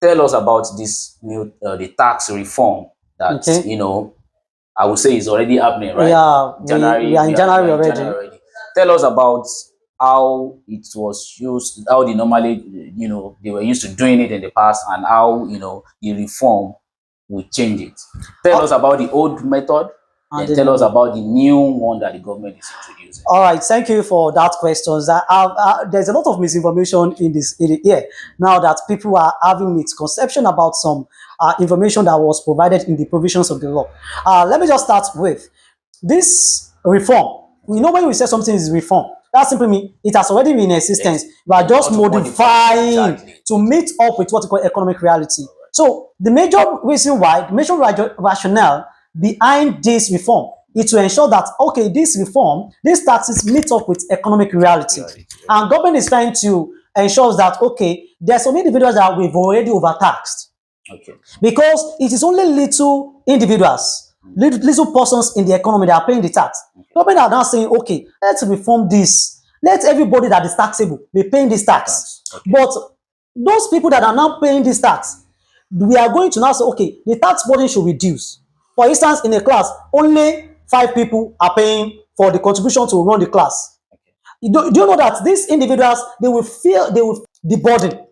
tell us about this new the tax reform that I would say is already happening, right? Yeah, we are in January already. Tell us about how it was used, how they normally, they were used to doing it in the past, and how the reform will change it. Tell us about the old method, and tell us about the new one that the government is introducing. All right, thank you for that question. There's a lot of misinformation in the air now that people are having misconception about some information that was provided in the provisions of the law. Let me just start with this reform. When we say something is reform, that simply means it has already been in existence. We are just modifying to meet up with what we call economic reality. So the major reason why, the major rationale behind this reform is to ensure that, okay, this reform, these taxes meet up with economic reality. And government is trying to ensure that, okay, there's some individuals that we've already overtaxed. Okay. Because it is only little individuals, little persons in the economy that are paying the tax. Government are now saying, okay, let's reform this. Let everybody that is taxable be paying this tax. Okay. But those people that are now paying this tax, we are going to now say, okay, the tax burden should reduce. For instance, in a class, only 5 people are paying for the contribution to run the class. Okay. Do you know that these individuals, they will feel the burden?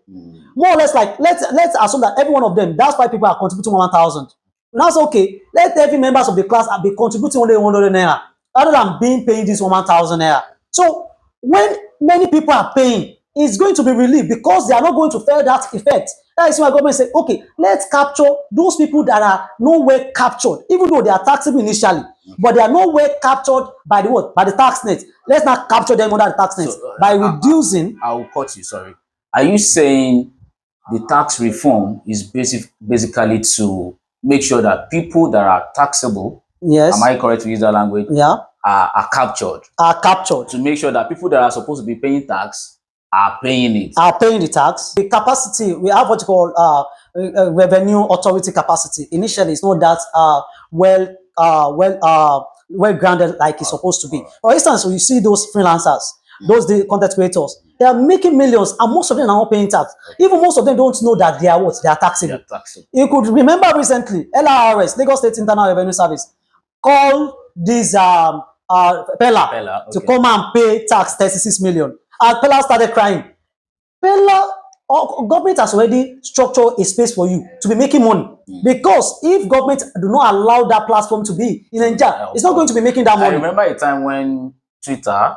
More or less, like let's assume that every one of them, that's 5 people are contributing 1,000. Now say, okay, let every members of the class be contributing only 100 naira, rather than being paying this 1,000 naira. So when many people are paying, it's going to be relief because they are not going to feel that effect. That is why government say, okay, let's capture those people that are nowhere captured, even though they are taxable initially, but they are nowhere captured by the what? By the tax net. Let's not capture them under the tax net by reducing. I will cut you, sorry. Are you saying the tax reform is basically to make sure that people that are taxable, yes, am I correct to use that language? Yeah. Are captured. Are captured. To make sure that people that are supposed to be paying tax are paying it. Are paying the tax. The capacity, we have what you call revenue authority capacity. Initially, it's not that well grounded like it's supposed to be. For instance, when you see those freelancers, those content creators, they are making millions, and most of them are not paying tax. Even most of them don't know that they are what? They are taxable. You could remember recently, LRS, Lagos State Internal Revenue Service, called this Pella to come and pay tax 36 million. And Pella started crying. Pella, government has already structured a space for you to be making money. Because if government do not allow that platform to be in Nigeria, it's not going to be making that money. I remember a time when Twitter,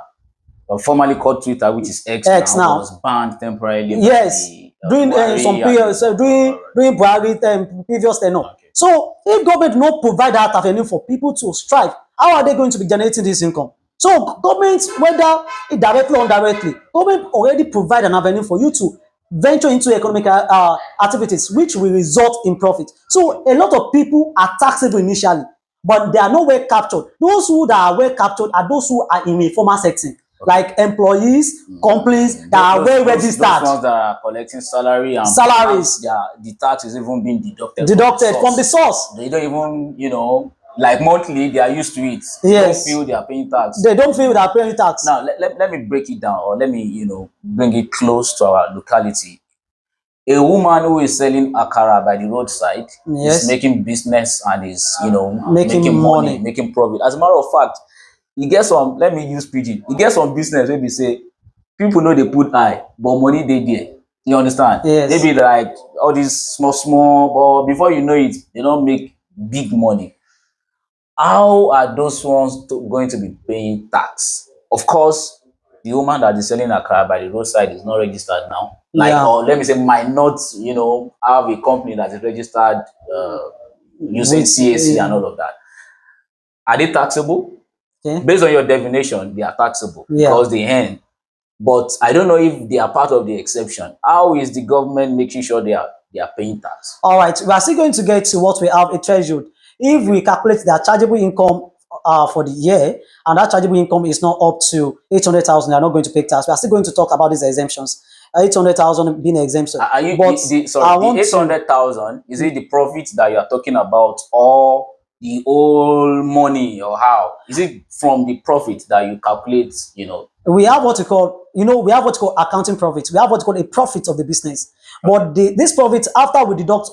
formerly called Twitter, which is X now, was banned temporarily. Yes, during some periods, during previous tenure. Okay. So if government not provide that avenue for people to strive, how are they going to be generating this income? So government, whether directly or indirectly, government already provide an avenue for you to venture into economic activities, which will result in profit. So a lot of people are taxable initially, but they are not well captured. Those who are well captured are those who are in a formal setting, like employees, companies that are well registered. Those ones that are collecting salary and salaries. The tax is even being deducted from the source. They don't even, like monthly, they are used to it. Yes. They don't feel they are paying tax. They don't feel they are paying tax. Now, let me break it down, or let me, bring it close to our locality. A woman who is selling akara by the roadside, yes, is making business and is, making money, making profit. As a matter of fact, you get some, let me use PG, you get some business where we say, people know they put eye, but money they there. You understand? Yes. Maybe like all these small, but before you know it, they don't make big money. How are those ones going to be paying tax? Of course, the woman that is selling akara by the roadside is not registered now. Or let me say, might not, have a company that is registered using CAC and all of that. Are they taxable? Okay. Based on your definition, they are taxable because they earn. But I don't know if they are part of the exception. How is the government making sure they are paying tax? All right, we are still going to get to what we have a threshold. If we calculate their chargeable income for the year, and that chargeable income is not up to 800,000, they are not going to pay tax. We are still going to talk about these exemptions. 800,000 being exemption. Are you, sorry, the 800,000, is it the profit that you are talking about, or the whole money, or how? Is it from the profit that you calculate, We have what we call, we have what we call accounting profit. We have what we call a profit of the business. But this profit, after we deduct